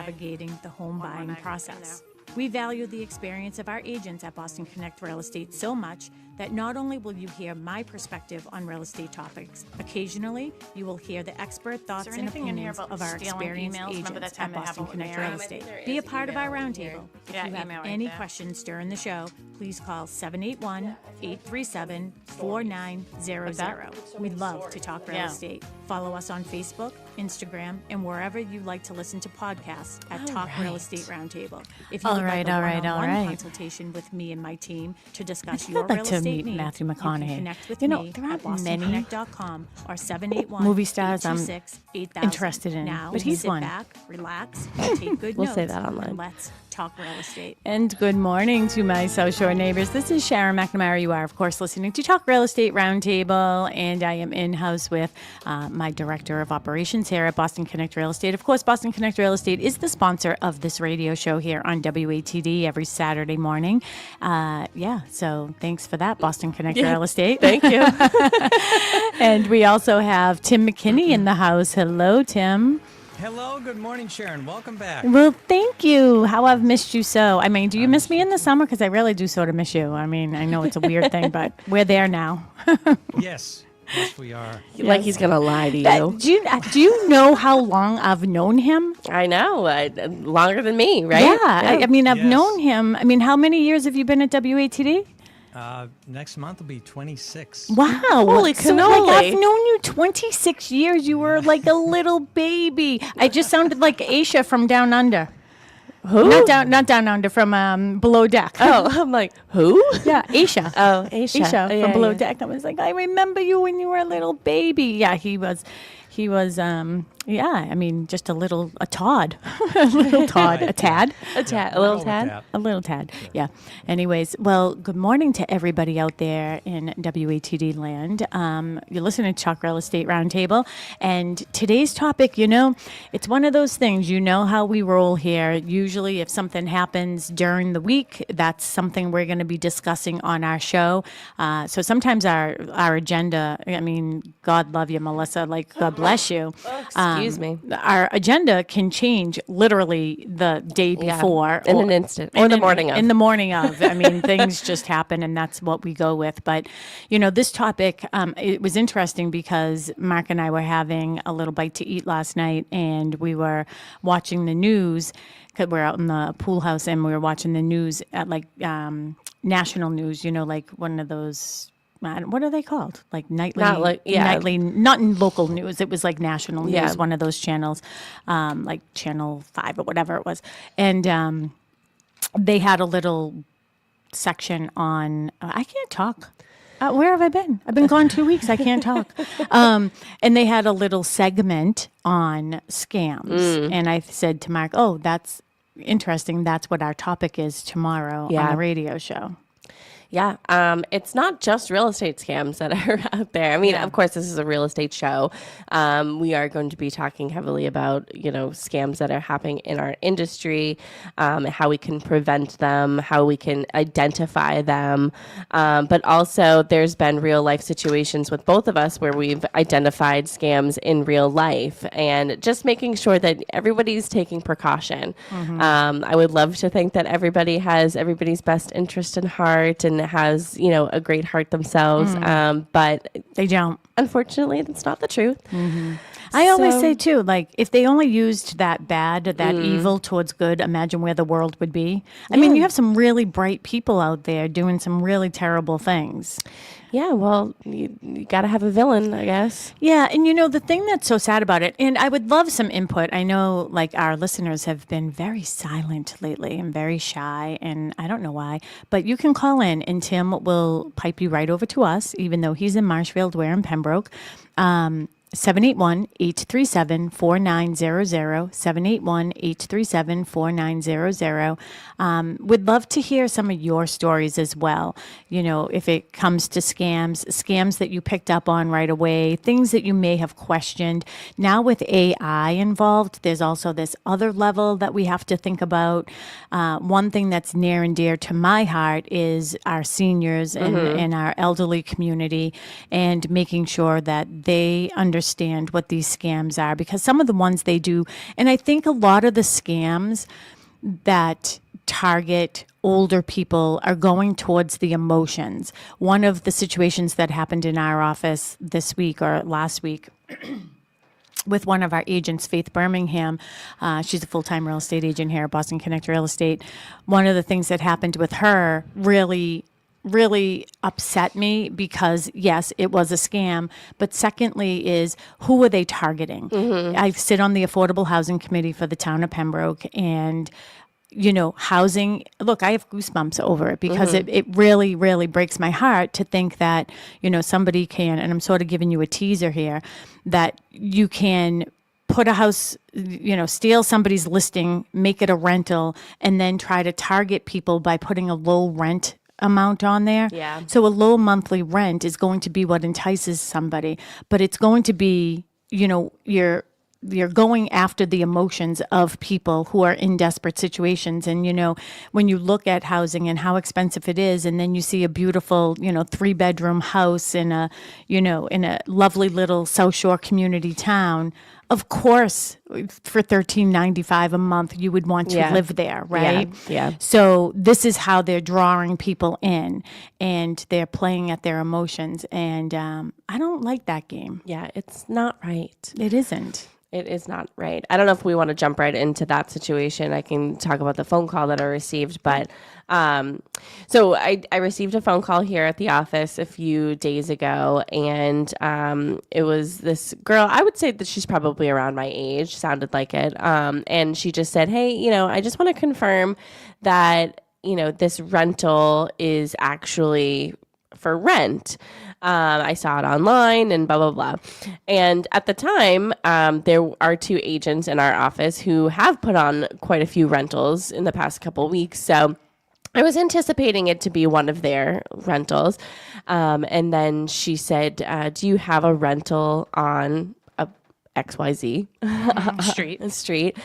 navigating the home buying process. We value the experience of our agents at Boston Connect Real Estate so much that not only will you hear my perspective on real estate topics, occasionally you will hear the expert thoughts and opinions of our experienced agents at Boston Connect Real Estate. Be a part of our roundtable. If you have any questions during the show, please call 781-837-4900. We love to talk real estate. Follow us on Facebook, Instagram, and wherever you like to listen to podcasts at Talk Real Estate Roundtable. If you would like a one-on-one consultation with me and my team to discuss your real estate needs, Matthew McConaughey. You can connect with me there at are BostonConnect.com or 781 movie stars I'm 826-8000. interested in, Now, but he's sit one. back, relax, and take good We'll notes. say that online. And let's talk real estate. And good morning to my South Shore neighbors. This is Sharon McNamara. You are, of course, listening to Talk Real Estate Roundtable, and I am in-house with my Director of Operations here at Boston Connect Real Estate. Of course, Boston Connect Real Estate is the sponsor of this radio show here on WATD every Saturday morning. So thanks for that, Boston Connect Real Estate. Thank you. And we also have Tim McKinney in the house. Hello, Tim. Hello, good morning, Sharon. Welcome back. Well, thank you. How I've missed you so. I mean, do you miss me in the summer? Because I really do sort of miss you. I mean, I know it's a weird thing, but we're there now. Yes, we are. Like he's going to lie to you. Do you know how long I've known him? I know. Longer than me, right? Yeah. I mean, I've Yes. known him. I mean, how many years have you been at WATD? Next month will be 26. Wow. Holy So, cannoli. I've known you 26 years. You were like a little baby. I just sounded like Aisha from Down Under. Who? Not Down Under, from Below Deck. Oh, I'm like, who? Yeah, Aisha. Oh, Aisha. Aisha Oh, from Below yeah. Deck. I was like, I remember you when you were a little baby. Yeah, he was, I mean, just a Todd. A little Todd. A tad. A little tad. A little tad. Yeah. Anyways, well, good morning to everybody out there in WATD land. You're listening to Talk Real Estate Roundtable. And today's topic, it's one of those things, how we roll here. Usually if something happens during the week, that's something we're going to be discussing on our show. So sometimes our agenda, I mean, God love you, Melissa, like God bless you. Excuse me. Our agenda can change literally the day before. In an instant. Or the morning of. In the morning of. I mean, things just happen, and that's what we go with. But, this topic, it was interesting because Mark and I were having a little bite to eat last night, and we were watching the news because we're out in the pool house, and we were watching the news at, national news, like one of those... What are they called? Like nightly, nightly, not in local news. It was like national news, one of those channels, like Channel 5 or whatever it was. And they had a little section on, I can't talk. Where have I been? I've been gone 2 weeks. I can't talk. And they had a little segment on scams. And I said to Mark, oh, that's interesting. That's what our topic is tomorrow on the radio show. Yeah, it's not just real estate scams that are out there. I mean, of course, this is a real estate show. We are going to be talking heavily about, scams that are happening in our industry, how we can prevent them, how we can identify them. But also, there's been real life situations with both of us where we've identified scams in real life, and just making sure that everybody's taking precaution. I would love to think that everybody has everybody's best interest in heart and has, a great heart themselves. But they don't. Unfortunately, that's not the truth. I always say, too, like, if they only used that evil towards good, imagine where the world would be. I mean, you have some really bright people out there doing some really terrible things. Yeah, well, you got to have a villain, I guess. Yeah, and the thing that's so sad about it, and I would love some input. I know, our listeners have been very silent lately and very shy, and I don't know why. But you can call in, and Tim will pipe you right over to us, even though he's in Marshfield, we're in Pembroke. 781-837-4900, 781-837-4900. We'd love to hear some of your stories as well. If it comes to scams that you picked up on right away, things that you may have questioned. Now with AI involved, there's also this other level that we have to think about. One thing that's near and dear to my heart is our seniors and our elderly community, and making sure that they understand understand what these scams are, because some of the ones they do, and I think a lot of the scams that target older people are going towards the emotions. One of the situations that happened in our office this week or last week with one of our agents, Faith Birmingham, she's a full-time real estate agent here at Boston Connect Real Estate. One of the things that happened with her really upset me, because yes, it was a scam, but secondly is, who are they targeting? I sit on the Affordable Housing Committee for the town of Pembroke, and housing, look, I have goosebumps over it, because it really, really breaks my heart to think that, somebody can, and I'm sort of giving you a teaser here, that you can put a house, steal somebody's listing, make it a rental, and then try to target people by putting a low rent amount on there. Yeah. So a low monthly rent is going to be what entices somebody, but it's going to be, you're going after the emotions of people who are in desperate situations. And, when you look at housing and how expensive it is, and then you see a beautiful, 3-bedroom house in a lovely little South Shore community town, of course, for $13.95 a month, you would want to live there, right? Yeah. So this is how they're drawing people in, and they're playing at their emotions. And I don't like that game. Yeah, it's not right. It isn't. It is not right. I don't know if we want to jump right into that situation. I can talk about the phone call that I received, but so I received a phone call here at the office a few days ago, and it was this girl. I would say that she's probably around my age, sounded like it. And she just said, hey, I just want to confirm that, this rental is actually for rent. I saw it online and blah, blah, blah. And at the time, there are 2 agents in our office who have put on quite a few rentals in the past couple of weeks. So I was anticipating it to be one of their rentals. And then she said, do you have a rental on a XYZ street?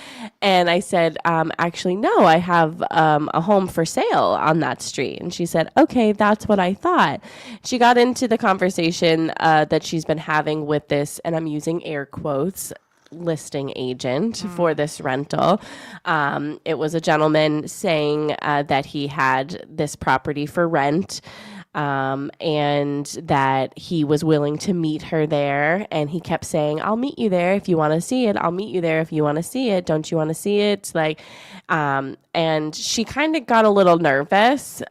And I said, actually, no, I have a home for sale on that street. And she said, okay, that's what I thought. She got into the conversation that she's been having with this, and I'm using air quotes, listing agent for this rental. It was a gentleman saying that he had this property for rent, and that he was willing to meet her there. And he kept saying, I'll meet you there if you want to see it. I'll meet you there if you want to see it. Don't you want to see it? And she kind of got a little nervous,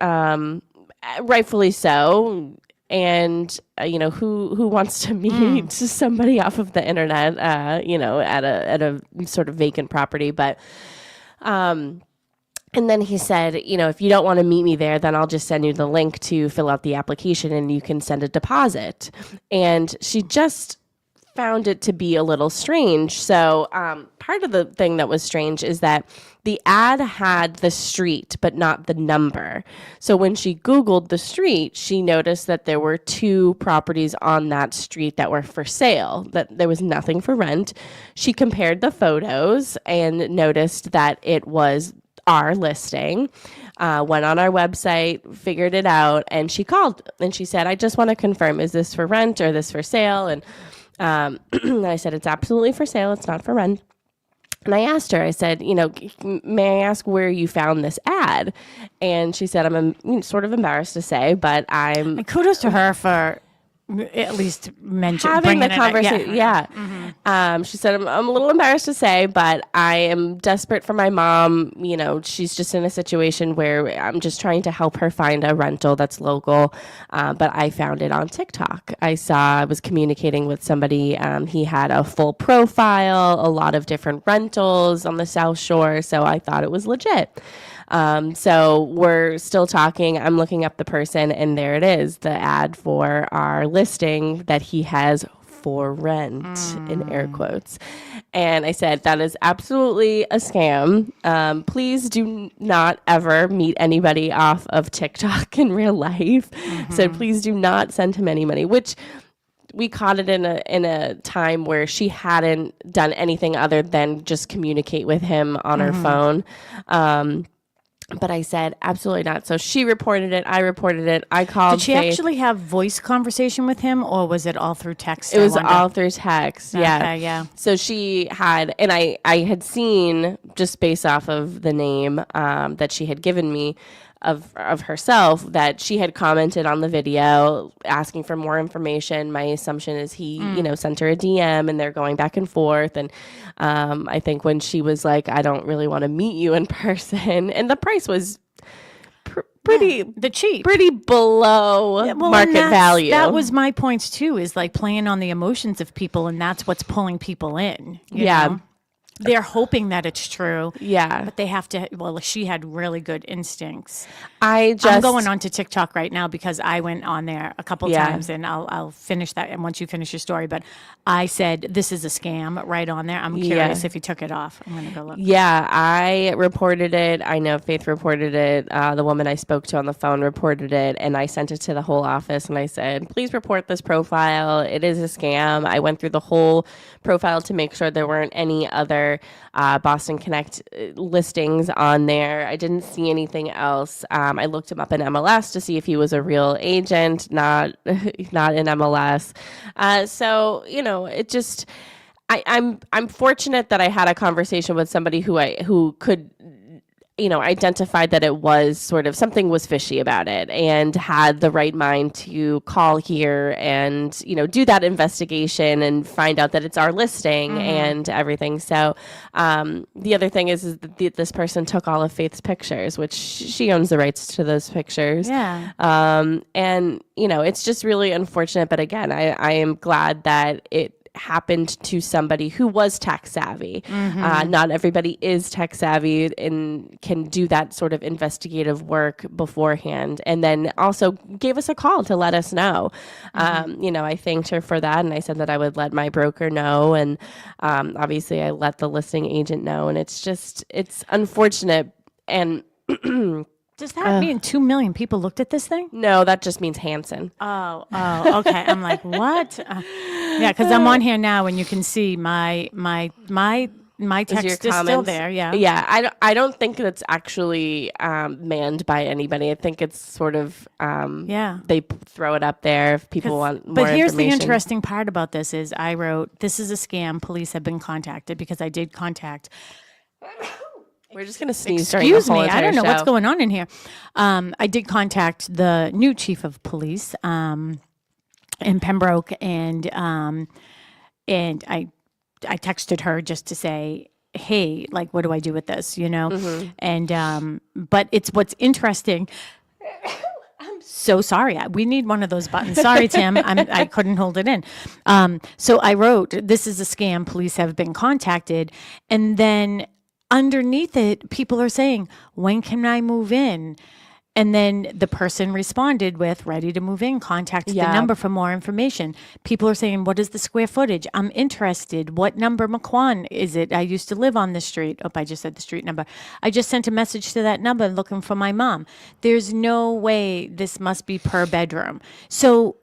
rightfully so. And, who wants to meet somebody off of the internet, at a sort of vacant property. But, and then he said, if you don't want to meet me there, then I'll just send you the link to fill out the application and you can send a deposit. And she just found it to be a little strange. So part of the thing that was strange is that the ad had the street, but not the number. So when she Googled the street, she noticed that there were 2 properties on that street that were for sale, that there was nothing for rent. She compared the photos and noticed that it was our listing, went on our website, figured it out, and she called and she said, I just want to confirm, is this for rent or this for sale? And I said, it's absolutely for sale. It's not for rent. And I asked her, I said, may I ask where you found this ad? And she said, I'm sort of embarrassed to say, but I'm... And kudos to her for at least having the conversation. Yeah. Mm-hmm. She said, I'm a little embarrassed to say, but I am desperate for my mom. She's just in a situation where I'm just trying to help her find a rental that's local. But I found it on TikTok. I was communicating with somebody. He had a full profile, a lot of different rentals on the South Shore. So I thought it was legit. So we're still talking. I'm looking up the person, and there it is, the ad for our listing that he has for rent, in air quotes. And I said, that is absolutely a scam. Please do not ever meet anybody off of TikTok in real life. So please do not send him any money, which we caught it in a time where she hadn't done anything other than just communicate with him on her phone. But I said, absolutely not. So she reported it. I reported it. I called Did she Faith. actually have voice conversation with him, or was it all through text? It was all through text. Yeah. Okay, yeah. So she had, and I had seen, just based off of the name that she had given me of herself, that she had commented on the video asking for more information. My assumption is he, sent her a DM and they're going back and forth. And I think when she was like, I don't really want to meet you in person, and the price was pretty below market value. That was my point too, is like playing on the emotions of people, and that's what's pulling people in. You know? They're hoping that it's true. Yeah. But they have to, well, she had really good instincts. I'm going on to TikTok right now because I went on there a couple times, and I'll finish that. And once you finish your story, but I said, this is a scam right on there. I'm curious if you took it off. I'm going to go look. Yeah, I reported it. I know Faith reported it. The woman I spoke to on the phone reported it, and I sent it to the whole office, and I said, please report this profile. It is a scam. I went through the whole profile to make sure there weren't any other Boston Connect listings on there. I didn't see anything else. I looked him up in MLS to see if he was a real agent, not in MLS. So it just, I'm fortunate that I had a conversation with somebody who could identified that it was sort of something was fishy about it, and had the right mind to call here and, do that investigation and find out that it's our listing and everything. So the other thing is that this person took all of Faith's pictures, which she owns the rights to those pictures. Yeah. And, it's just really unfortunate. But again, I am glad that it happened to somebody who was tech savvy. Not everybody is tech savvy and can do that sort of investigative work beforehand, and then also gave us a call to let us know. I thanked her for that, and I said that I would let my broker know, and obviously I let the listing agent know, and it's unfortunate. And does that mean 2 million people looked at this thing? No, that just means Hanson. Oh, okay. I'm like, what? Yeah, because I'm on here now, and you can see my text is still there. Yeah. Yeah. I don't think that's actually manned by anybody. I think it's sort of they throw it up there if people want more But here's the information. interesting part about this is I wrote, this is a scam. Police have been contacted, because I did contact. We're just going to sneeze during the whole entire I don't know show. what's going on in here. I did contact the new chief of police in Pembroke, and I texted her just to say, hey, like, what do I do with this, And but what's interesting. I'm so sorry. We need one of those buttons. Sorry, Tim. I couldn't hold it in. So I wrote, this is a scam. Police have been contacted. And then underneath it, people are saying, when can I move in? And then the person responded with, ready to move in, contact the number for more information. People are saying, what is the square footage? I'm interested. What number McQuan is it? I used to live on this street. Oh, I just said the street number. I just sent a message to that number looking for my mom. There's no way this must be per bedroom. So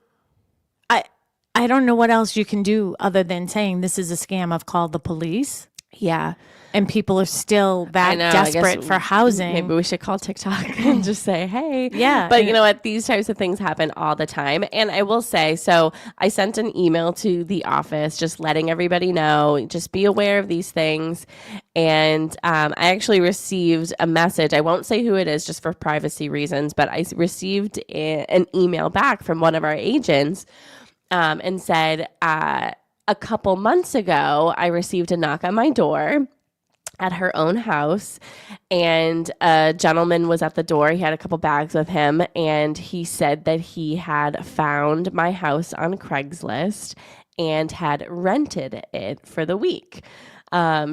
I don't know what else you can do other than saying this is a scam. I've called the police. Yeah. And people are still that desperate for housing. Maybe we should call TikTok and just say, hey. Yeah. But you know what? These types of things happen all the time. And I will say, so I sent an email to the office just letting everybody know, just be aware of these things. And I actually received a message. I won't say who it is just for privacy reasons, but I received an email back from one of our agents and said, a couple months ago, I received a knock on my door at her own house, and a gentleman was at the door. He had a couple bags with him, and he said that he had found my house on Craigslist and had rented it for the week.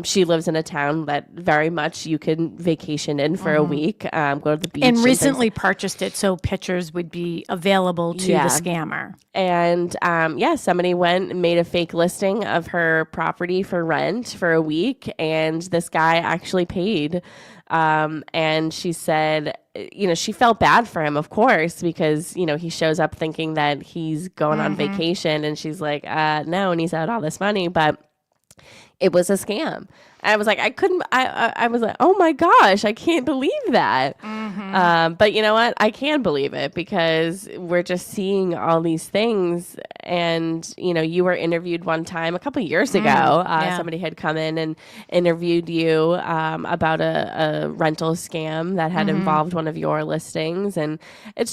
She lives in a town that very much you can vacation in for a week, go to the beach. And recently purchased it so pictures would be available to the scammer. And somebody went and made a fake listing of her property for rent for a week, and this guy actually paid. And she said, she felt bad for him, of course, because, he shows up thinking that he's going on vacation, and she's like, no, and he's out all this money. But it was a scam. I was like, I was like, oh my gosh, I can't believe that. But you know what? I can believe it because we're just seeing all these things. And, you were interviewed one time a couple of years ago. Somebody had come in and interviewed you about a rental scam that had involved one of your listings. And it's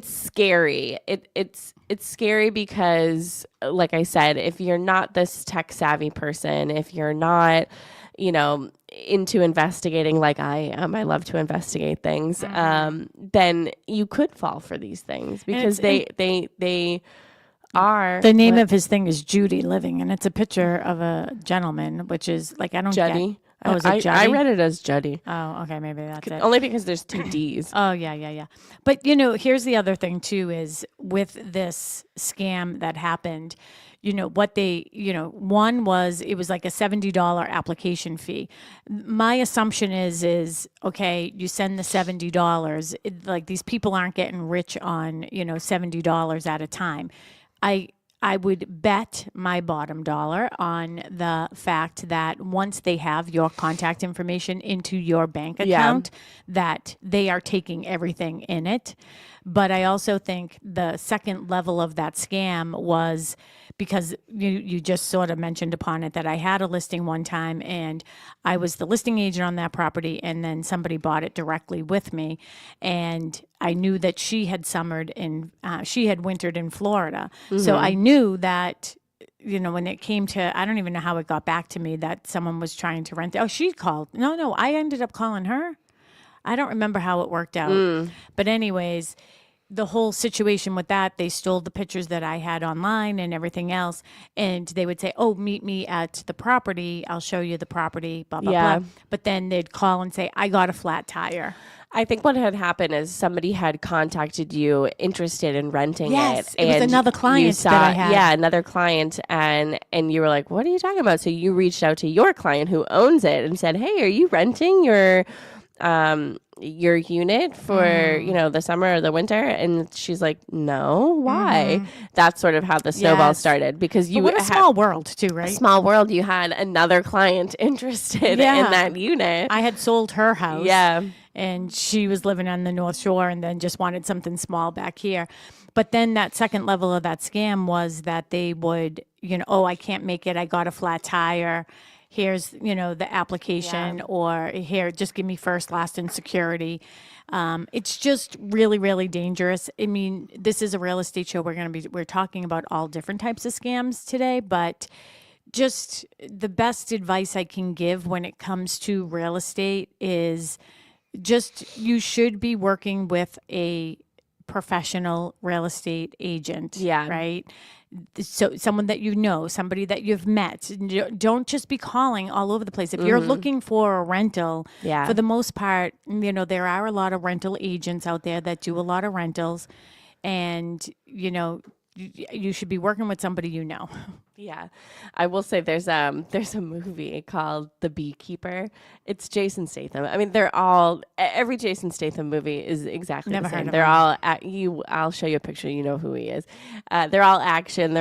scary. It's scary because, like I said, if you're not this tech savvy person, if you're not, into investigating like I am, I love to investigate things, then you could fall for these things because they are. The name of his thing is Judy Living, and it's a picture of a gentleman, which is like, I don't Juddy. get. Oh, is it Juddy? I read it as Juddy. Oh, okay, maybe that's it. Only because there's 2 D's. Oh, yeah. But, here's the other thing, too, is with this scam that happened, what they, one was, it was like a $70 application fee. My assumption is, okay, you send the $70, like these people aren't getting rich on, $70 at a time. I would bet my bottom dollar on the fact that once they have your contact information into your bank account, that they are taking everything in it. But I also think the second level of that scam was because you just sort of mentioned upon it that I had a listing one time and I was the listing agent on that property, and then somebody bought it directly with me, and I knew that she had wintered in Florida. So I knew that, when it came to, I don't even know how it got back to me that someone was trying to rent. Oh, she called. No, I ended up calling her. I don't remember how it worked out. But anyways, the whole situation with that, they stole the pictures that I had online and everything else. And they would say, oh, meet me at the property. I'll show you the property, blah, blah, blah. But then they'd call and say, I got a flat tire. I think what had happened is somebody had contacted you interested in renting it. And it was another client that I had. Yeah, another client. And you were like, what are you talking about? So you reached out to your client who owns it and said, hey, are you renting your unit for, the summer or the winter? And she's like, no, why? That's sort of how the snowball started, because what a small world too, right? Small world. You had another client interested in that unit. I had sold her house. Yeah. And she was living on the North Shore and then just wanted something small back here. But then that second level of that scam was that they would, oh, I can't make it. I got a flat tire. Here's, the application, or here, just give me first, last, and security. It's just really, really dangerous. I mean, this is a real estate show. We're talking about all different types of scams today, but just the best advice I can give when it comes to real estate is just, you should be working with a professional real estate agent, right? So someone that somebody that you've met. Don't just be calling all over the place. If you're looking for a rental, for the most part, there are a lot of rental agents out there that do a lot of rentals, and you should be working with somebody you know. Yeah. I will say there's a movie called The Beekeeper. It's Jason Statham. I mean, every Jason Statham movie is exactly the same. They're all I'll show you a picture, you know who he is. They're all action.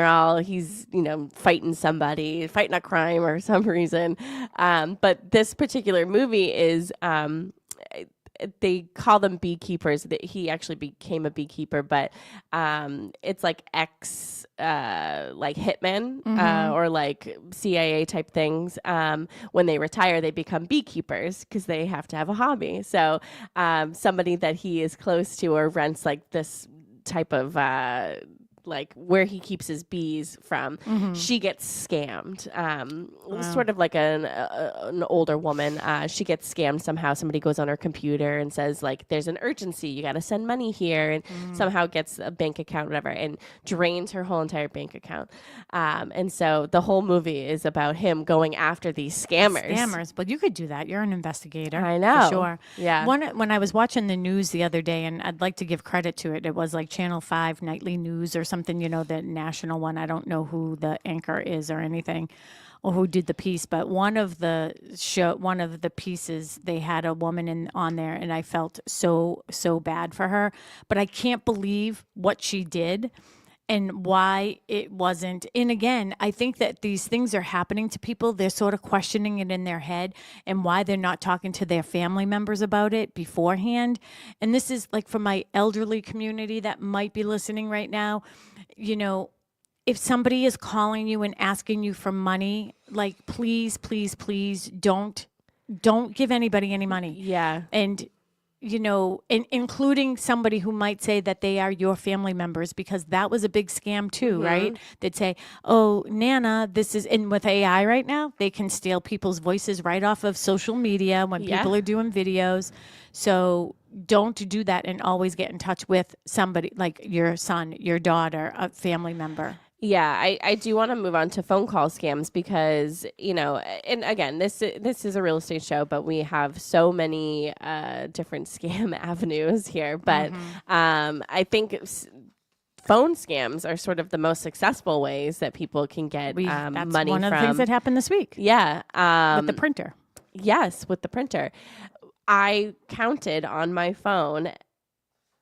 He's fighting somebody, fighting a crime or some reason. But this particular movie is they call them beekeepers. He actually became a beekeeper, but it's like like hitmen or like CIA type things. When they retire, they become beekeepers because they have to have a hobby. So somebody that he is close to or rents like this type of like where he keeps his bees from, she gets scammed. Sort of like an older woman. She gets scammed somehow. Somebody goes on her computer and says like, there's an urgency, you got to send money here, and somehow gets a bank account, whatever, and drains her whole entire bank account. And so the whole movie is about him going after these scammers. But you could do that. You're an investigator. I know. For sure. Yeah. When I was watching the news the other day, and I'd like to give credit to it, it was like Channel 5 Nightly News or something, the national one. I don't know who the anchor is or anything, or who did the piece, but one of the pieces, they had a woman on there, and I felt so bad for her. But I can't believe what she did. and why it wasn't. And again, I think that these things are happening to people. They're sort of questioning it in their head and why they're not talking to their family members about it beforehand. And this is like for my elderly community that might be listening right now. You know, if somebody is calling you and asking you for money, like please, please, please don't give anybody any money. Yeah. And you know, including somebody who might say that they are your family members, because that was a big scam too, right? They'd say, oh, Nana, this is, and with AI right now, they can steal people's voices right off of social media when people are doing videos. So don't do that, and always get in touch with somebody like your son, your daughter, a family member. Yeah, I do want to move on to phone call scams because, you know, and again, this is a real estate show, but we have so many different scam avenues here. But I think phone scams are sort of the most successful ways that people can get money from. That's one of the things that happened this week. Yeah. With the printer. Yes, with the printer. I counted on my phone.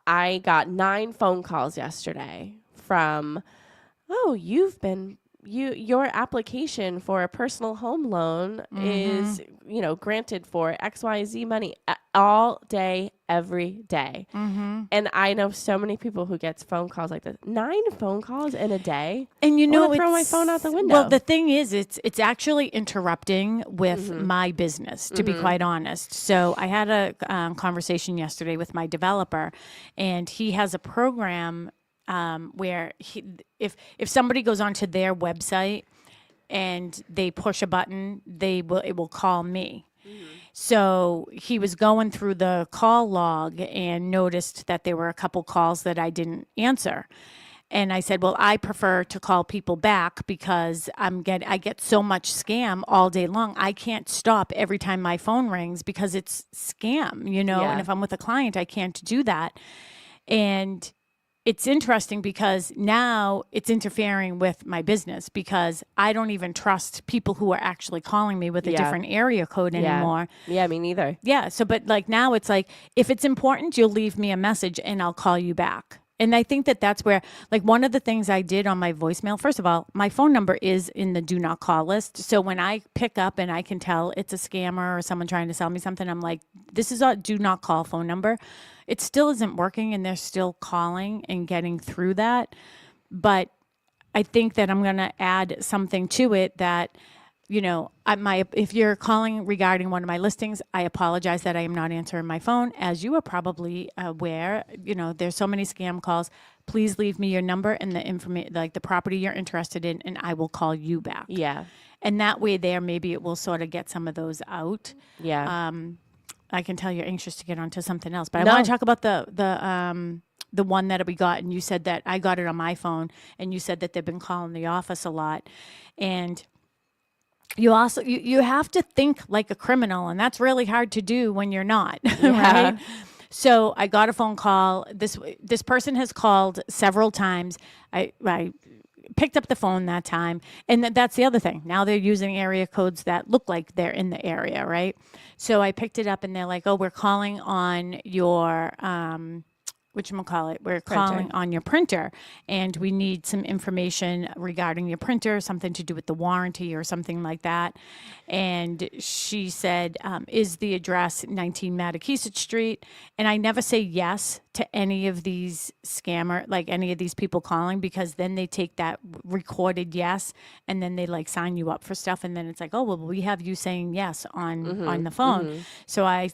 I got 9 phone calls yesterday from... oh, your application for a personal home loan is, you know, granted for XYZ money all day, every day. And I know so many people who gets phone calls like this. 9 phone calls in a day. And you know, throw my phone out the window. Well, the thing is, it's actually interrupting with my business, to be quite honest. So I had a conversation yesterday with my developer, and he has a program where if somebody goes onto their website and they push a button, it will call me. So he was going through the call log and noticed that there were a couple calls that I didn't answer. And I said, well, I prefer to call people back because I get so much scam all day long. I can't stop every time my phone rings because it's scam, you know, and if I'm with a client, I can't do that. And it's interesting because now it's interfering with my business because I don't even trust people who are actually calling me with a different area code anymore. Yeah, me neither. Yeah. So, but like now it's like, if it's important, you'll leave me a message and I'll call you back. And I think that that's where, like, one of the things I did on my voicemail, first of all, my phone number is in the do not call list. So when I pick up and I can tell it's a scammer or someone trying to sell me something, I'm like, this is a do not call phone number. It still isn't working and they're still calling and getting through that. But I think that I'm going to add something to it that, you know, if you're calling regarding one of my listings, I apologize that I am not answering my phone. As you are probably aware, you know, there's so many scam calls. Please leave me your number and the information, like the property you're interested in, and I will call you back. Yeah. And that way there, maybe it will sort of get some of those out. Yeah. I can tell you're anxious to get onto something else, but I want to talk about the one that we got, and you said that I got it on my phone, and you said that they've been calling the office a lot. And you also, you have to think like a criminal, and that's really hard to do when you're not, right? So I got a phone call. This person has called several times. I picked up the phone that time, and that's the other thing. Now they're using area codes that look like they're in the area, right? So I picked it up, and they're like, "Oh, we're calling on your whatchamacallit, we're calling on your printer, and we need some information regarding your printer, something to do with the warranty or something like that." And she said, is the address 19 Mattakesett Street? And I never say yes to any of these any of these people calling, because then they take that recorded yes, and then they like sign you up for stuff, and then it's like, oh, well, we have you saying yes on the phone. So I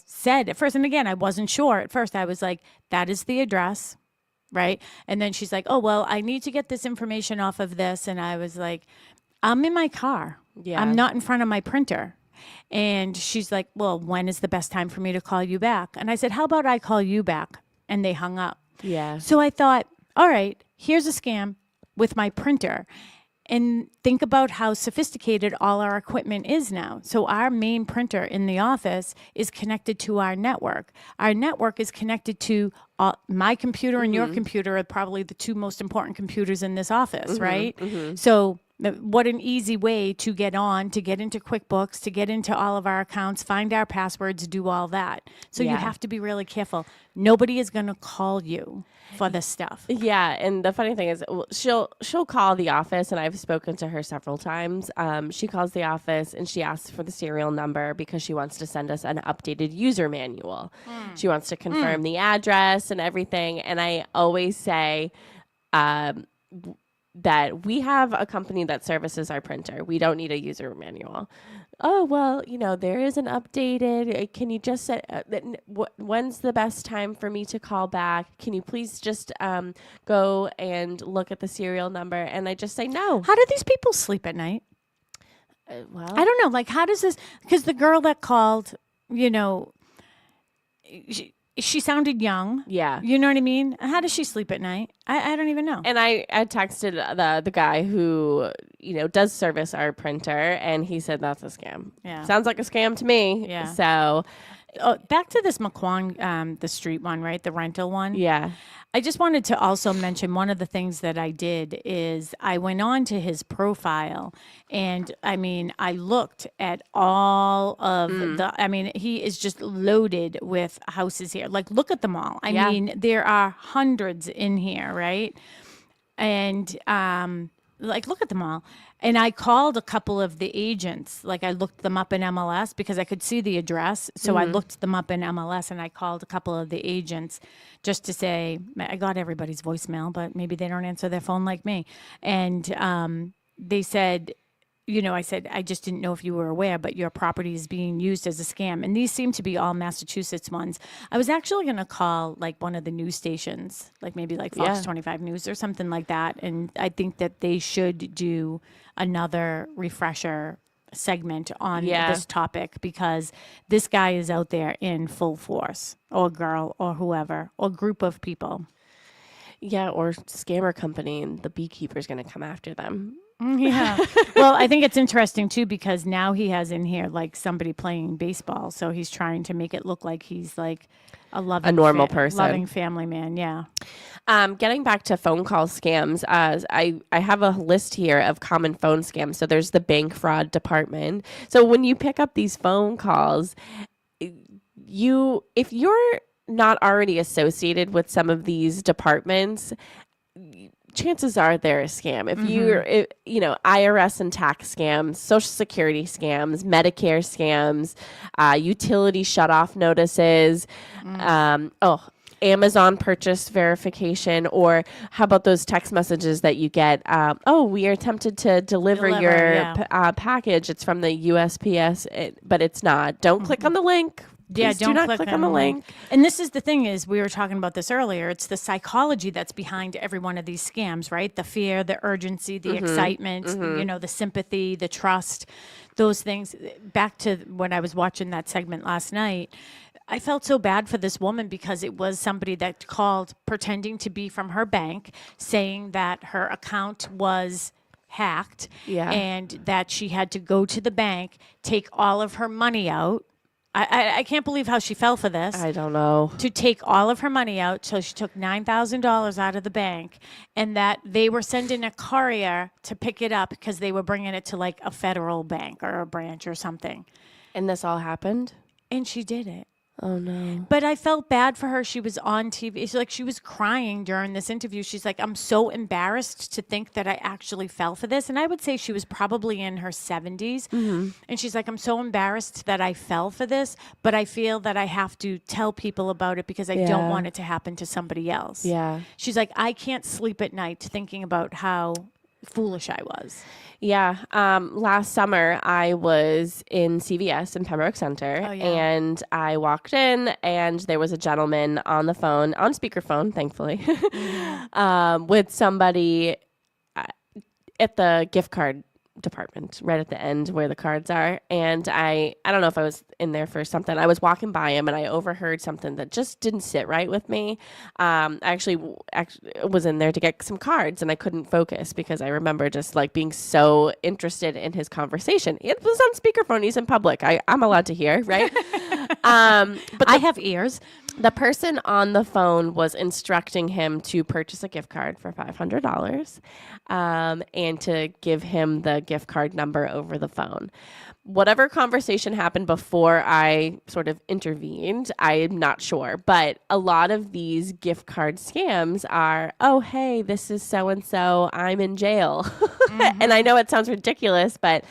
said at first, and again, I wasn't sure at first. I was like, that is the address, right? And then she's like, oh, well, I need to get this information off of this. And I was like, I'm in my car. Yeah. I'm not in front of my printer. And she's like, well, when is the best time for me to call you back? And I said, how about I call you back? And they hung up. Yeah. So I thought, all right, here's a scam with my printer. And think about how sophisticated all our equipment is now. So our main printer in the office is connected to our network. Our network is connected to my computer and your computer are probably the two most important computers in this office, right? So what an easy way to get into QuickBooks, to get into all of our accounts, find our passwords, do all that. So you have to be really careful. Nobody is going to call you for this stuff. Yeah, and the funny thing is, she'll call the office, and I've spoken to her several times. She calls the office and she asks for the serial number because she wants to send us an updated user manual. She wants to confirm the address and everything, and I always say that we have a company that services our printer. We don't need a user manual. Oh, well, there is an updated. Can you just say when's the best time for me to call back? Can you please just go and look at the serial number? And I just say no. How do these people sleep at night? Well, I don't know. Like, how does this? Because the girl that called, she sounded young. Yeah. You know what I mean? How does she sleep at night? I don't even know. And I texted the guy who, does service our printer, and he said that's a scam. Yeah. Sounds like a scam to me. Yeah. So back to this McQuon, the street one, right? The rental one. yeah. I just wanted to also mention one of the things that I did is I went on to his profile, and I looked at all of he is just loaded with houses here. Like, look at them all. I mean, there are hundreds in here, right? And look at them all. And I called a couple of the agents. Like, I looked them up in MLS because I could see the address. So I looked them up in MLS, and I called a couple of the agents just to say, I got everybody's voicemail, but maybe they don't answer their phone like me. And they said, I said, I just didn't know if you were aware, but your property is being used as a scam. And these seem to be all Massachusetts ones. I was actually going to call like one of the news stations, like maybe like Fox 25 News or something like that. And I think that they should do another refresher segment on this topic, because this guy is out there in full force, or girl, or whoever, or group of people. Yeah, or scammer company, and the beekeeper's going to come after them. Yeah. Well, I think it's interesting too, because now he has in here like somebody playing baseball, so he's trying to make it look like he's like a normal person, loving family man. Yeah. Getting back to phone call scams, I have a list here of common phone scams. So there's the bank fraud department. So when you pick up these phone calls, if you're not already associated with some of these departments, chances are they're a scam. If you're, IRS and tax scams, Social Security scams, Medicare scams, utility shutoff notices, Amazon purchase verification, or how about those text messages that you get? We are attempted to deliver your package. It's from the USPS, but it's not. Don't click on the link. Please don't do not click on the link. And this is the thing is, we were talking about this earlier. It's the psychology that's behind every one of these scams, right? The fear, the urgency, the excitement, the sympathy, the trust, those things. Back to when I was watching that segment last night, I felt so bad for this woman because it was somebody that called pretending to be from her bank, saying that her account was hacked and that she had to go to the bank, take all of her money out. I can't believe how she fell for this. I don't know. To take all of her money out. So she took $9,000 out of the bank, and that they were sending a courier to pick it up because they were bringing it to like a federal bank or a branch or something. And this all happened? And she did it. Oh, no. But I felt bad for her. She was on TV. It's like she was crying during this interview. She's like, I'm so embarrassed to think that I actually fell for this. And I would say she was probably in her 70s. And she's like, I'm so embarrassed that I fell for this, but I feel that I have to tell people about it because I don't want it to happen to somebody else. Yeah. She's like, I can't sleep at night thinking about how foolish I was. Yeah. Last summer, I was in CVS in Pembroke Center, and I walked in, and there was a gentleman on the phone, on speakerphone, thankfully, with somebody at the gift card department, right at the end where the cards are. And I don't know if I was in there for something. I was walking by him, and I overheard something that just didn't sit right with me. I actually was in there to get some cards, and I couldn't focus because I remember just like being so interested in his conversation. It was on speakerphone. He's in public. I'm allowed to hear, right? But I have ears. The person on the phone was instructing him to purchase a gift card for $500 and to give him the gift card number over the phone. Whatever conversation happened before I sort of intervened, I'm not sure. But a lot of these gift card scams are, oh, hey, this is so-and-so, I'm in jail. And I know it sounds ridiculous, but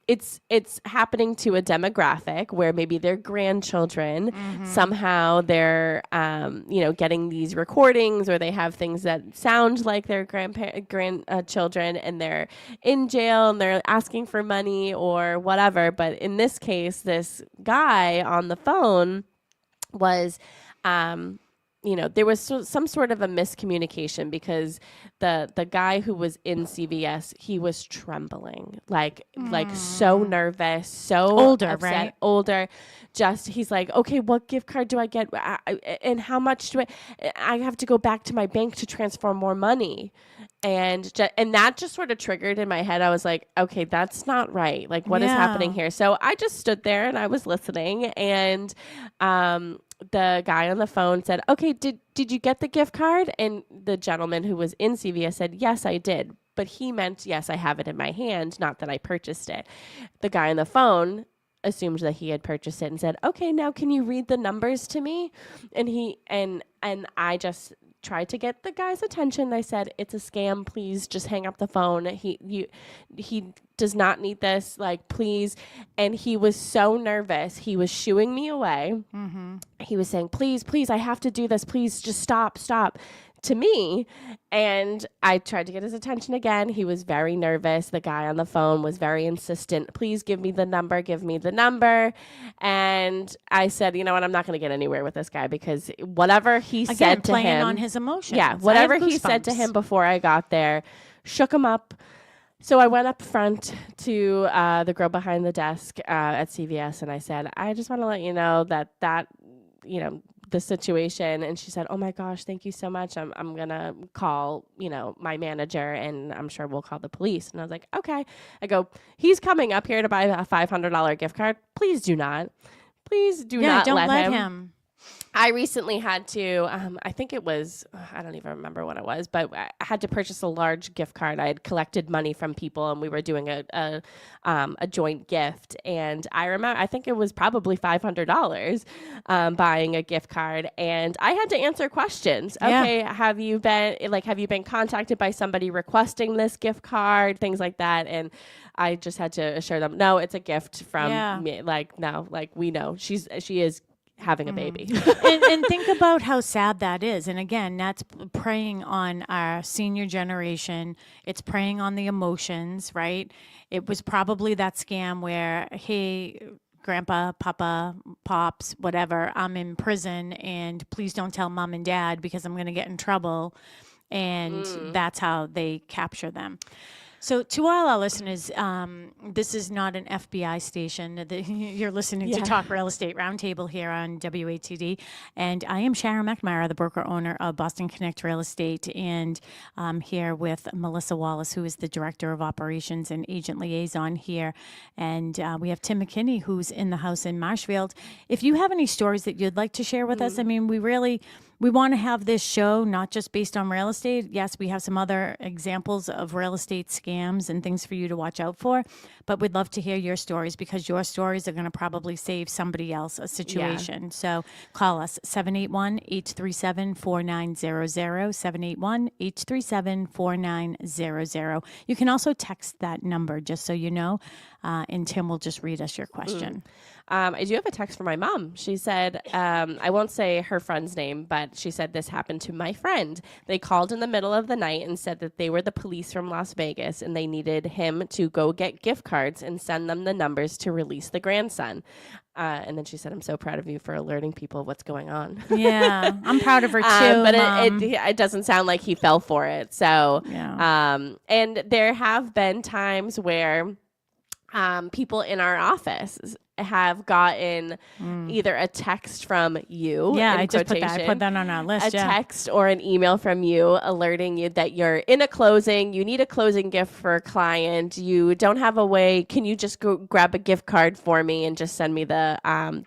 it's happening to a demographic where maybe their grandchildren somehow they're getting these recordings, or they have things that sound like their grandchildren, and they're in jail and they're asking for money or whatever. But in this case, this guy on the phone was there was some sort of a miscommunication, because the guy who was in CVS, he was trembling, like so nervous, so older, upset, right? Older. Just, he's like, okay, what gift card do I get? And how much do I have to go back to my bank to transfer more money? And that just sort of triggered in my head. I was like, okay, that's not right. Like, what is happening here? So I just stood there and I was listening, and the guy on the phone said, okay, did you get the gift card? And the gentleman who was in CVS said, yes, I did. But he meant, yes, I have it in my hand, not that I purchased it. The guy on the phone assumed that he had purchased it and said, okay, now can you read the numbers to me? And I just tried to get the guy's attention. I said, it's a scam. Please just hang up the phone. He does not need this. Like, please. And he was so nervous. He was shooing me away. He was saying, please, I have to do this. Please just stop to me. And I tried to get his attention again. He was very nervous. The guy on the phone was very insistent. Please give me the number. And I said, you know what? I'm not going to get anywhere with this guy, because whatever he said to playing him, on his emotions. yeah, whatever he said to him before I got there shook him up. So I went up front to the girl behind the desk at CVS, and I said, I just want to let you know that the situation. And she said, oh my gosh, thank you so much. I'm going to call, my manager, and I'm sure we'll call the police. And I was like, okay. I go, he's coming up here to buy a $500 gift card. Please do not don't let him. I recently had to, I think it was, I don't even remember what it was, but I had to purchase a large gift card. I had collected money from people, and we were doing a joint gift. And I remember, I think it was probably $500 buying a gift card. And I had to answer questions. Okay, have you been contacted by somebody requesting this gift card? Things like that. And I just had to assure them, no, it's a gift from me. Like, no, like, we know she is having a baby. and think about how sad that is. And again, that's preying on our senior generation. It's preying on the emotions, right? It was probably that scam where, hey, grandpa, papa, pops, whatever, I'm in prison, and please don't tell mom and dad because I'm going to get in trouble. And that's how they capture them. So to all our listeners, this is not an FBI station. You're listening to Talk Real Estate Roundtable here on WATD. And I am Sharon McNamara, the broker-owner of Boston Connect Real Estate. And I'm here with Melissa Wallace, who is the Director of Operations and Agent Liaison here. And we have Tim McKinney, who's in the house in Marshfield. If you have any stories that you'd like to share with us, I mean, we want to have this show not just based on real estate. Yes, we have some other examples of real estate scams and things for you to watch out for, but we'd love to hear your stories, because your stories are going to probably save somebody else a situation. So call us 781-837-4900, 781-837-4900. You can also text that number, just so you know, and Tim will just read us your question. I do have a text from my mom. She said, I won't say her friend's name, but she said, this happened to my friend. They called in the middle of the night and said that they were the police from Las Vegas, and they needed him to go get gift cards and send them the numbers to release the grandson. And then she said, I'm so proud of you for alerting people of what's going on. Yeah, I'm proud of her too. But it doesn't sound like he fell for it. So, and there have been times where people in our office have gotten either a text from you. Yeah, I just put that on our list. A text or an email from you alerting you that you're in a closing. You need a closing gift for a client. You don't have a way. Can you just go grab a gift card for me and just send me the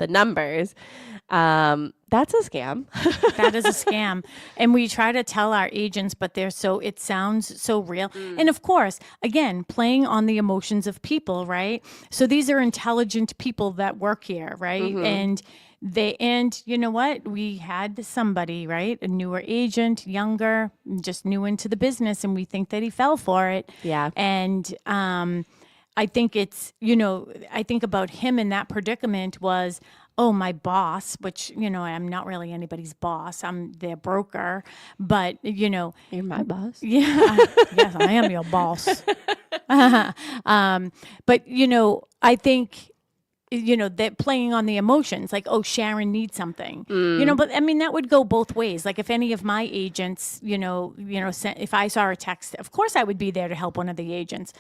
numbers? That's a scam. That is a scam. And we try to tell our agents, but it sounds so real. And of course, again, playing on the emotions of people, right? So these are intelligent people that work here, right? And you know what? We had somebody, right? A newer agent, younger, just new into the business, and we think that he fell for it. Yeah. And, I think I think about him in that predicament was, oh, my boss, which, I'm not really anybody's boss. I'm their broker, but, You're my boss. yeah, yes, I am your boss. But, I think, that playing on the emotions, like, oh, Sharon needs something, but I mean, that would go both ways. Like if any of my agents, if I saw a text, of course I would be there to help one of the agents.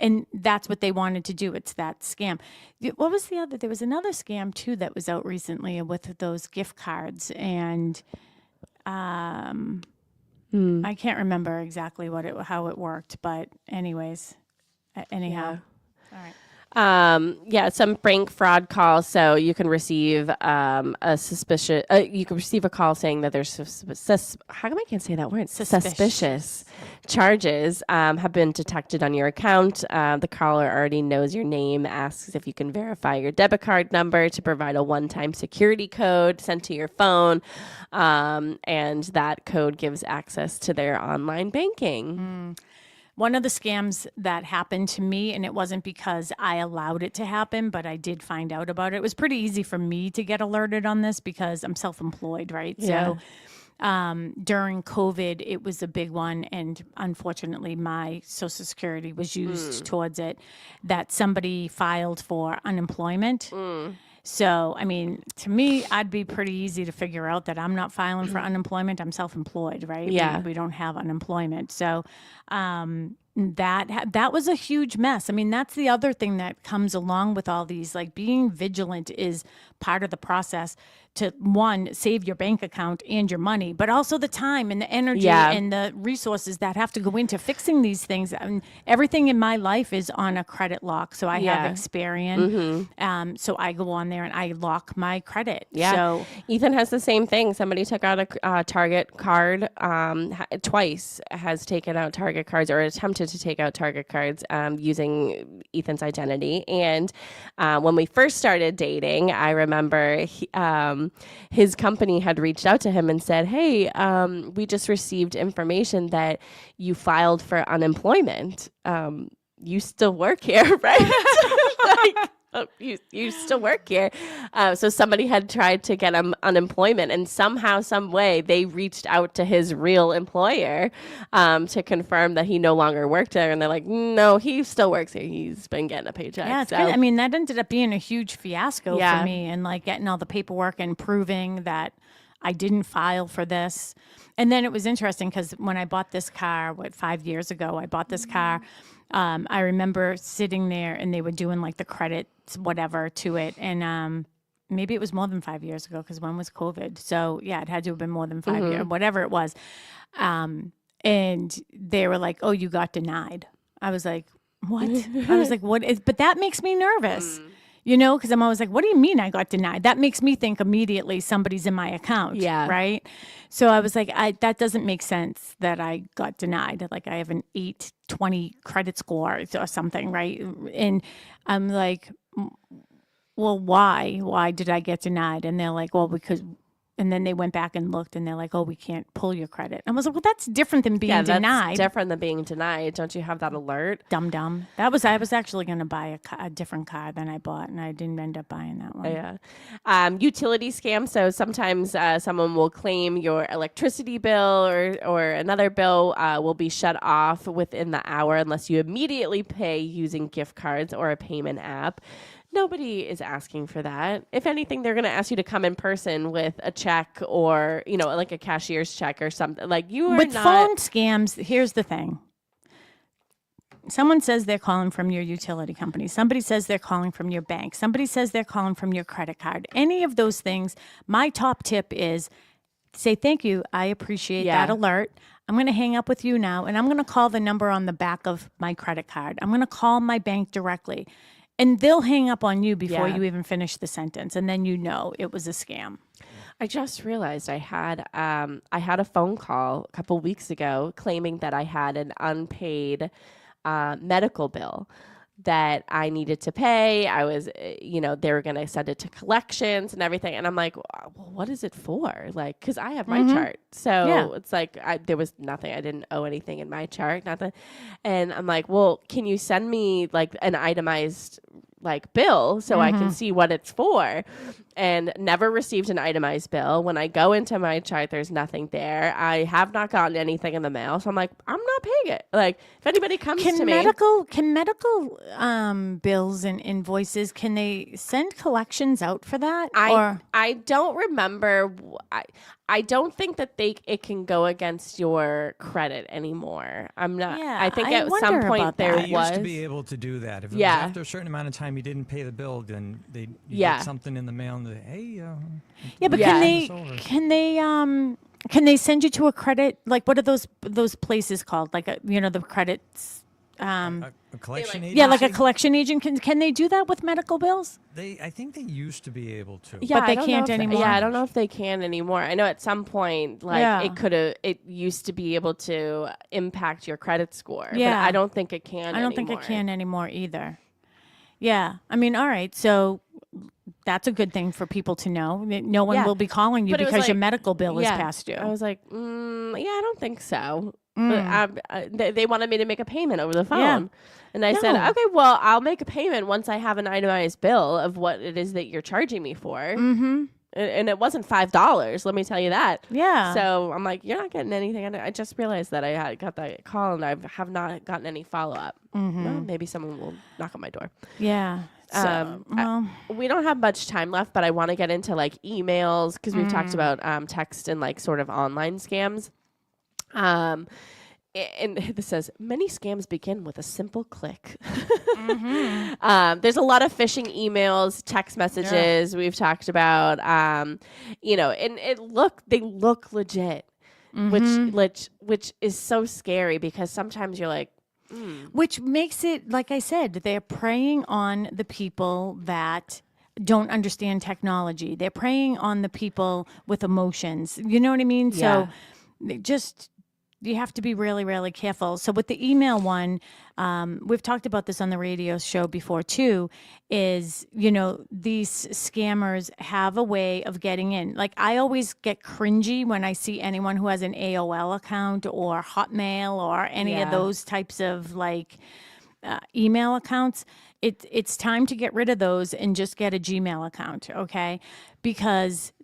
And that's what they wanted to do. It's that scam. What was there was another scam too that was out recently with those gift cards. And I can't remember exactly how it worked, but anyways, anyhow. Yeah. All right. Some prank fraud calls. So you can receive you can receive a call saying that there's how come I can't say that word? Suspicious charges have been detected on your account. The caller already knows your name, asks if you can verify your debit card number to provide a one-time security code sent to your phone, and that code gives access to their online banking. One of the scams that happened to me, and it wasn't because I allowed it to happen, but I did find out about it. It was pretty easy for me to get alerted on this because I'm self-employed, right? Yeah. So during COVID, it was a big one. And unfortunately, my Social Security was used towards it, that somebody filed for unemployment. So, I mean, to me, I'd be pretty easy to figure out that I'm not filing for unemployment. I'm self-employed, right? Yeah. We don't have unemployment. So that was a huge mess. I mean, that's the other thing that comes along with all these, like being vigilant is part of the process to, one, save your bank account and your money, but also the time and the energy and the resources that have to go into fixing these things. I mean, everything in my life is on a credit lock. So I have Experian. So I go on there and I lock my credit. Yeah. So Ethan has the same thing. Somebody took out a Target card, twice has taken out Target cards or attempted to take out Target cards using Ethan's identity. And when we first started dating, I remember his company had reached out to him and said, hey, we just received information that you filed for unemployment. You still work here, right? You still work here. So somebody had tried to get him unemployment, and somehow, some way, they reached out to his real employer to confirm that he no longer worked there. And they're like, no, he still works here. He's been getting a paycheck. yeah, it's good. I mean, that ended up being a huge fiasco Yeah. for me, and like getting all the paperwork and proving that I didn't file for this. And then it was interesting because when I bought this car, 5 years ago, I bought this car. I remember sitting there and they were doing like the credits, whatever to it. And maybe it was more than 5 years ago because when was COVID? So yeah, it had to have been more than 5 years, whatever it was. And they were like, oh, you got denied. I was like, what? I was like, what is, but that makes me nervous. Because I'm always like, what do you mean I got denied? That makes me think immediately somebody's in my account. Yeah. Right. So I was like, that doesn't make sense that I got denied. Like I have an 820 credit score or something. Right. And I'm like, well, why? Why did I get denied? And they're like, well, because. And then they went back and looked, and they're like, "Oh, we can't pull your credit." I was like, "Well, that's different than being denied." That's different than being denied. Don't you have that alert? Dumb. I was actually going to buy a different car than I bought, and I didn't end up buying that one. Yeah. Utility scam. So sometimes someone will claim your electricity bill or another bill will be shut off within the hour unless you immediately pay using gift cards or a payment app. Nobody is asking for that. If anything, they're going to ask you to come in person with a check or, like a cashier's check or something. Like you are With not... phone scams, here's the thing. Someone says they're calling from your utility company. Somebody says they're calling from your bank. Somebody says they're calling from your credit card. Any of those things, my top tip is say, thank you. I appreciate that alert. I'm going to hang up with you now, and I'm going to call the number on the back of my credit card. I'm going to call my bank directly. And they'll hang up on you before Yeah. you even finish the sentence, and then you know it was a scam. I just realized I had a phone call a couple weeks ago claiming that I had an unpaid medical bill that I needed to pay. I was, they were going to send it to collections and everything. And I'm like, well, what is it for? Like, because I have my chart. So it's like there was nothing. I didn't owe anything in my chart, nothing. And I'm like, well, can you send me like an itemized like bill so I can see what it's for? And never received an itemized bill. When I go into my chart, there's nothing there. I have not gotten anything in the mail. So I'm like, I'm not paying it. Like, if anybody comes to me. Can medical bills and invoices, can they send collections out for that? I don't remember. I don't think that it can go against your credit anymore. I'm not. Yeah, I think I at some wonder point about there that. They was. used to be able to do that. If it was Yeah. after a certain amount of time you didn't pay the bill, then you Yeah. get something in the mail and hey, Yeah, but Yeah. can they send you to a credit? Like, what are those places called? Like, the credits. a collection agency. Yeah, like a collection agent. Can they do that with medical bills? I think they used to be able to. Yeah, But they I don't can't know if anymore? Yeah, I don't know if they can anymore. I know at some point, like Yeah. it used to be able to impact your credit score. Yeah. But I don't think it can. I don't think it can anymore either. Yeah, I mean, all right, so that's a good thing for people to know. No one Yeah. will be calling you But it was because your like- medical bill is past due. I was like, yeah, I don't think so. But they wanted me to make a payment over the phone. And I said, No. okay, well, I'll make a payment once I have an itemized bill of what it is that you're charging me for. Mm-hmm. And it wasn't $5, let me tell you that. Yeah. So I'm like, you're not getting anything. I just realized that I had got that call and I have not gotten any follow-up. Well, maybe someone will knock on my door. Yeah. So, We don't have much time left, but I want to get into like emails because we've talked about text and like sort of online scams. And this says, many scams begin with a simple click. There's a lot of phishing emails, text messages we've talked about, and they look legit, which is so scary because sometimes you're like, which makes it, like I said, they're preying on the people that don't understand technology. They're preying on the people with emotions. You know what I mean? Yeah. So you have to be really, really careful. So with the email one, we've talked about this on the radio show before too, is, these scammers have a way of getting in. Like, I always get cringy when I see anyone who has an AOL account or Hotmail or any of those types of email accounts. It's time to get rid of those and just get a Gmail account, okay? Because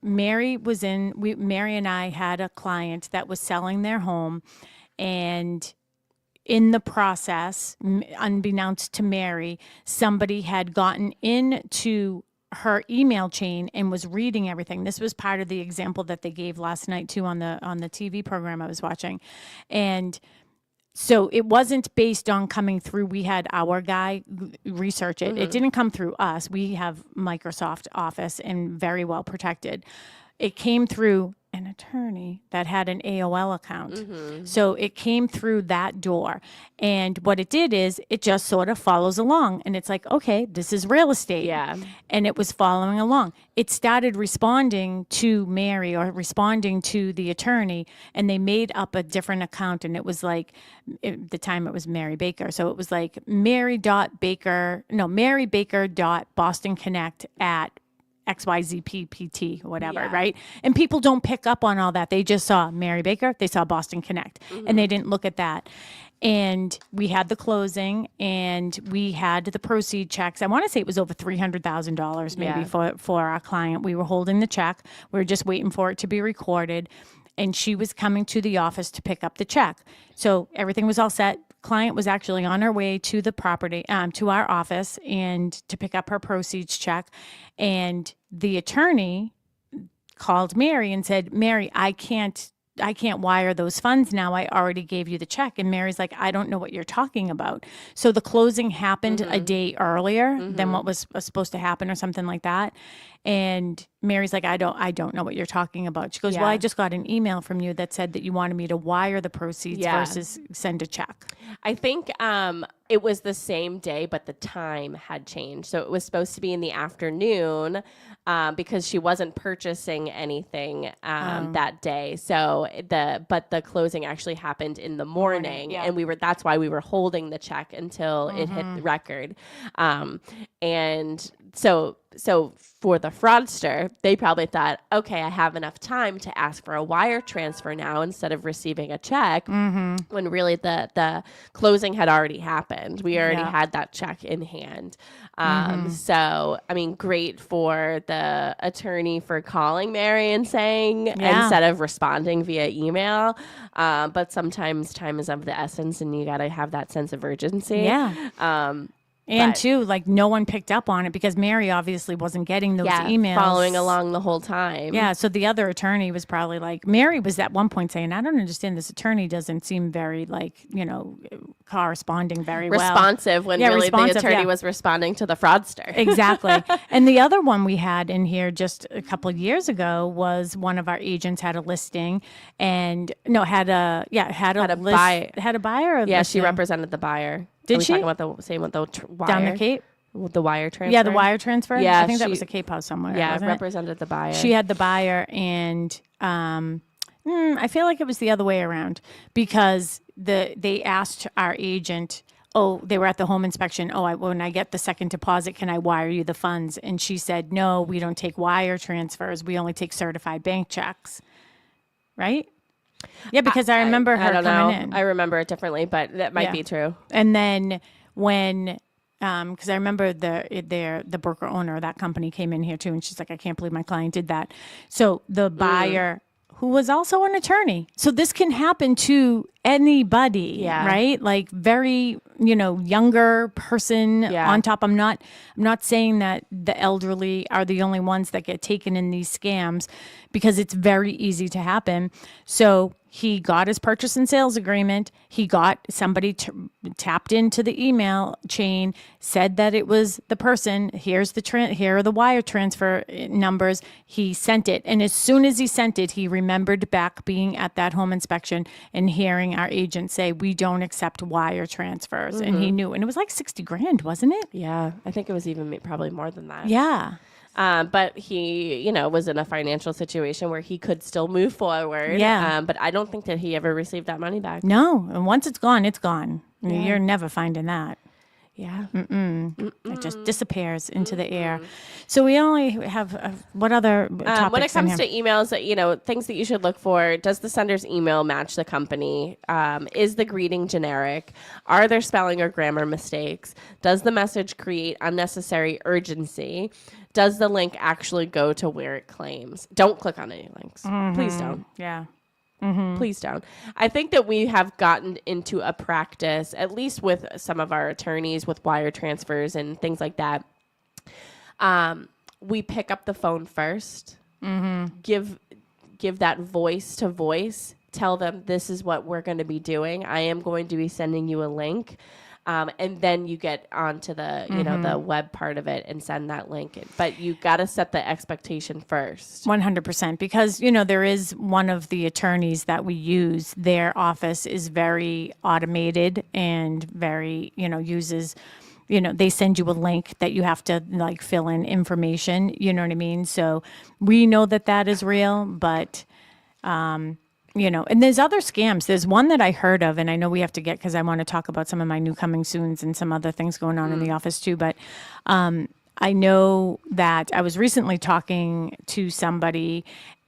Mary and I had a client that was selling their home, and in the process, unbeknownst to Mary, somebody had gotten into her email chain and was reading everything. This was part of the example that they gave last night too on the TV program I was watching. And so it wasn't based on coming through. We had our guy research it. It didn't come through us. We have Microsoft Office and very well protected. It came through an attorney that had an AOL account. So it came through that door. And what it did is it just sort of follows along. And it's like, okay, this is real estate. Yeah. And it was following along. It started responding to Mary or responding to the attorney, and they made up a different account. And it was like, at the time it was Mary Baker. So it was like marybaker.bostonconnect at XYZPPT, whatever, right? And people don't pick up on all that. They just saw Mary Baker, they saw Boston Connect, and they didn't look at that. And we had the closing, and we had the proceed checks. I want to say it was over $300,000 maybe for our client. We were holding the check. We were just waiting for it to be recorded. And she was coming to the office to pick up the check. So everything was all set. Client was actually on her way to the property, to our office, and to pick up her proceeds check. And the attorney called Mary and said, Mary, I can't wire those funds now. I already gave you the check. And Mary's like, I don't know what you're talking about. So the closing happened a day earlier than what was supposed to happen or something like that. And Mary's like, I don't know what you're talking about. She goes, well, I just got an email from you that said that you wanted me to wire the proceeds versus send a check. I think it was the same day, but the time had changed. So it was supposed to be in the afternoon because she wasn't purchasing anything that day. So the closing actually happened in the morning, yeah. and that's why we were holding the check until it hit the record. And so for the fraudster, they probably thought, okay, I have enough time to ask for a wire transfer now instead of receiving a check, when really the closing had already happened. We already had that check in hand. So, I mean, great for the attorney for calling Mary and saying, instead of responding via email. But sometimes time is of the essence and you got to have that sense of urgency. Yeah. And too, like no one picked up on it because Mary obviously wasn't getting those emails. Following along the whole time. Yeah, so the other attorney was probably like, Mary was at one point saying, I don't understand, this attorney doesn't seem very corresponding very responsive well. When really the attorney was responding to the fraudster. Exactly. And the other one we had in here just a couple of years ago was one of our agents had a listing and had a buyer. Yeah, she represented the buyer. Did she? Talking about the same with the wire? Down the Cape? With the wire transfer? Yeah, the wire transfer? Yeah, I think that was a Cape House somewhere. Yeah, wasn't represented the buyer. She had the buyer, and I feel like it was the other way around because they asked our agent, they were at the home inspection. When I get the second deposit, can I wire you the funds? And she said, no, we don't take wire transfers. We only take certified bank checks. Right? Yeah, because I remember her coming in. I remember it differently, but that might be true. And then when, because I remember the broker owner of that company came in here too, and she's like, I can't believe my client did that. So the buyer, who was also an attorney, so this can happen to anybody, right? Like very, younger person on top. I'm not saying that the elderly are the only ones that get taken in these scams because it's very easy to happen. So he got his purchase and sales agreement. He got somebody tapped into the email chain, said that it was the person. Here are the wire transfer numbers. He sent it. And as soon as he sent it, he remembered back being at that home inspection and hearing our agent say, we don't accept wire transfers. And he knew. And it was like $60,000, wasn't it? Yeah. I think it was even probably more than that. Yeah. But he, was in a financial situation where he could still move forward. Yeah. But I don't think that he ever received that money back. No. And once it's gone, it's gone. Yeah. You're never finding that. Yeah. It just disappears into the air. So we only have, what other topics when it comes to emails, things that you should look for, does the sender's email match the company? Is the greeting generic? Are there spelling or grammar mistakes? Does the message create unnecessary urgency? Does the link actually go to where it claims? Don't click on any links. Please don't. Yeah. Please don't. I think that we have gotten into a practice, at least with some of our attorneys with wire transfers and things like that. We pick up the phone first, give that voice to voice, tell them this is what we're going to be doing. I am going to be sending you a link. And then you get onto the, the web part of it and send that link in. But you got to set the expectation first. 100%. Because, there is one of the attorneys that we use. Their office is very automated and very, uses, they send you a link that you have to like fill in information. You know what I mean? So we know that is real, but, and there's other scams. There's one that I heard of, and I know we have to get, because I want to talk about some of my new coming soons and some other things going on in the office too. But I know that I was recently talking to somebody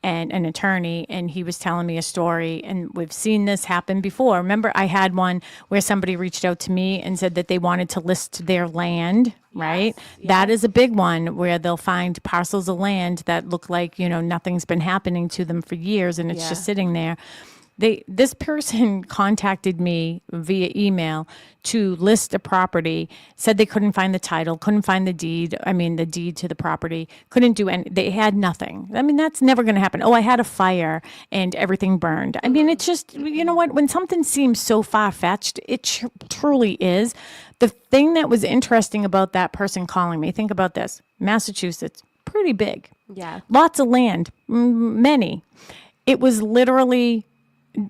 and an attorney, and he was telling me a story, and we've seen this happen before. Remember, I had one where somebody reached out to me and said that they wanted to list their land, right? Yes. That is a big one where they'll find parcels of land that look like, nothing's been happening to them for years, and it's just sitting there. This person contacted me via email to list a property, said they couldn't find the title, couldn't find the deed to the property, couldn't do any, they had nothing. That's never going to happen. I had a fire and everything burned. It's just, you know what, when something seems so far-fetched, it truly is. The thing that was interesting about that person calling me, think about this, Massachusetts, pretty big. Yeah. Lots of land, many. It was literally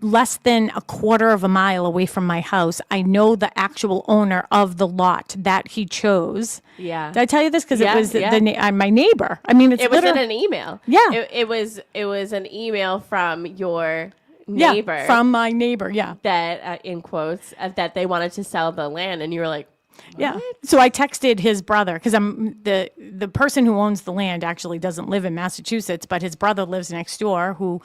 less than a quarter of a mile away from my house. I know the actual owner of the lot that he chose. Yeah. Did I tell you this? Because Yeah, it was yeah. my neighbor. I mean, it's It was in literally an email. Yeah. It was an email from your neighbor. Yeah, from my neighbor. Yeah. That, in quotes, that they wanted to sell the land. And you were like, what? Yeah. So I texted his brother because I'm the person who owns the land actually doesn't live in Massachusetts, but his brother lives next door, who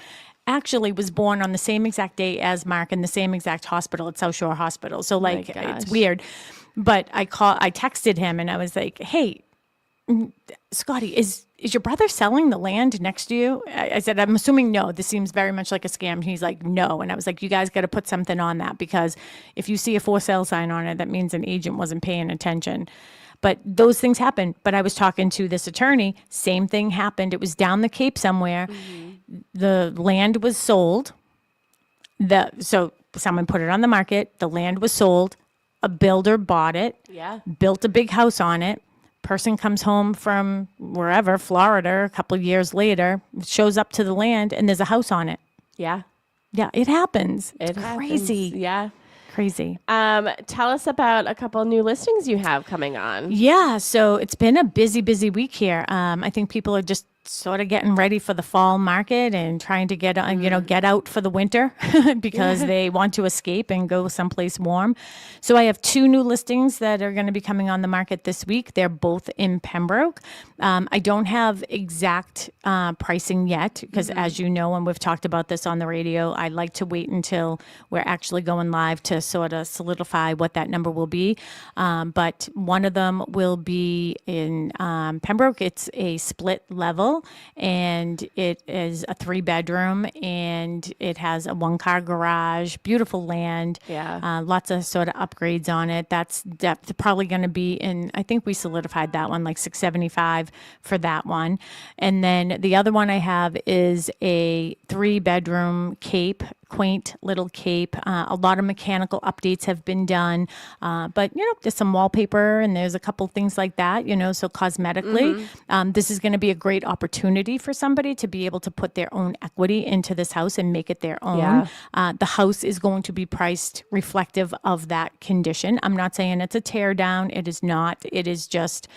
actually was born on the same exact day as Mark in the same exact hospital at South Shore Hospital. So like it's gosh. weird. But I texted him and I was like, "Hey, Scotty, is your brother selling the land next to you?" I said, "I'm assuming no. This seems very much like a scam." He's like, "No." And I was like, "You guys got to put something on that, because if you see a for sale sign on it, that means an agent wasn't paying attention." But those things happen. But I was talking to this attorney. Same thing happened. It was down the Cape somewhere. The land was sold. So someone put it on the market. The land was sold. A builder bought it. Yeah. Built a big house on it. Person comes home from wherever, Florida, a couple of years later, shows up to the land, and there's a house on it. Yeah. Yeah, it happens. It It's happens. crazy. Yeah. Crazy. Tell us about a couple new listings you have coming on. Yeah, so it's been a busy week here. I think people are just sort of getting ready for the fall market and trying to get out for the winter because they want to escape and go someplace warm. So I have 2 new listings that are going to be coming on the market this week. They're both in Pembroke. I don't have exact pricing yet because, as you know, and we've talked about this on the radio, I like to wait until we're actually going live to sort of solidify what that number will be. But one of them will be in Pembroke. It's a split level, and it is a 3-bedroom, and it has a 1-car garage, beautiful land. Yeah. Lots of sort of upgrades on it. That's probably going to be in, I think we solidified that one, like $675 for that one. And then the other one I have is a 3-bedroom Cape, quaint little Cape. A lot of mechanical updates have been done, but there's some wallpaper and there's a couple things like that, so cosmetically, this is going to be a great opportunity for somebody to be able to put their own equity into this house and make it their own. Yeah. The house is going to be priced reflective of that condition. I'm not saying it's a tear down. It is not. It is just,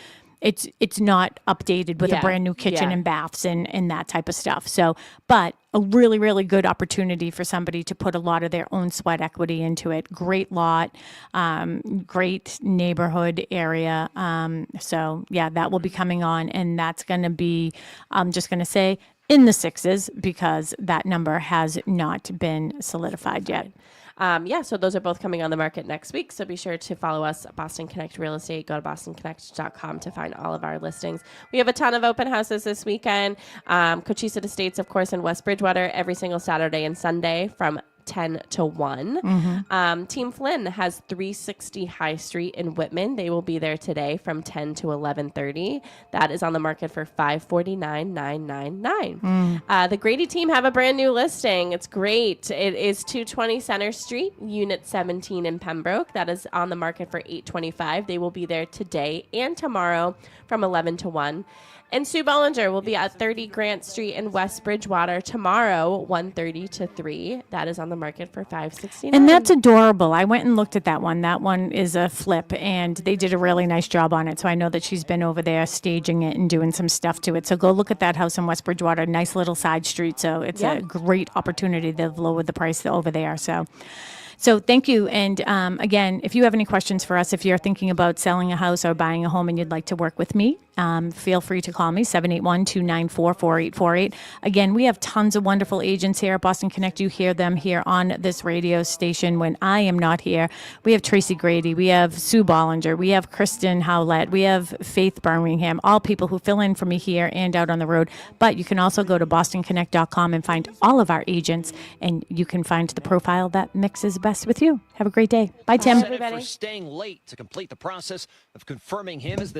it's not updated with a brand new kitchen and baths and that type of stuff. So, but a really, really good opportunity for somebody to put a lot of their own sweat equity into it. Great lot, great neighborhood area. So yeah, that will be coming on, and that's going to be, I'm just going to say, in the 6s, because that number has not been solidified yet. So those are both coming on the market next week. So be sure to follow us at Boston Connect Real Estate. Go to bostonconnect.com to find all of our listings. We have a ton of open houses this weekend. Cochise Estates, of course, in West Bridgewater every single Saturday and Sunday from 10 to 1. Team Flynn has 360 High Street in Whitman. They will be there today from 10 to 11:30. That is on the market for $549,999. The Grady team have a brand new listing. It's great. It is 220 Center Street, Unit 17 in Pembroke. That is on the market for $825. They will be there today and tomorrow from 11 to 1. And Sue Bollinger will be at 30 Grant Street in West Bridgewater tomorrow, 1:30 to 3. That is on the market for $569. And that's adorable. I went and looked at that one. That one is a flip, and they did a really nice job on it. So I know that she's been over there staging it and doing some stuff to it. So go look at that house in West Bridgewater. Nice little side street. So it's a great opportunity. They've lowered the price over there. So thank you. And again, if you have any questions for us, if you're thinking about selling a house or buying a home and you'd like to work with me, feel free to call me, 781-294-4848. Again, we have tons of wonderful agents here at Boston Connect. You hear them here on this radio station when I am not here. We have Tracy Grady. We have Sue Bollinger. We have Kristen Howlett. We have Faith Birmingham, all people who fill in for me here and out on the road. But you can also go to bostonconnect.com and find all of our agents, and you can find the profile that mixes best with you. Have a great day. Bye, Tim. Senate for staying late to complete the process of confirming him as the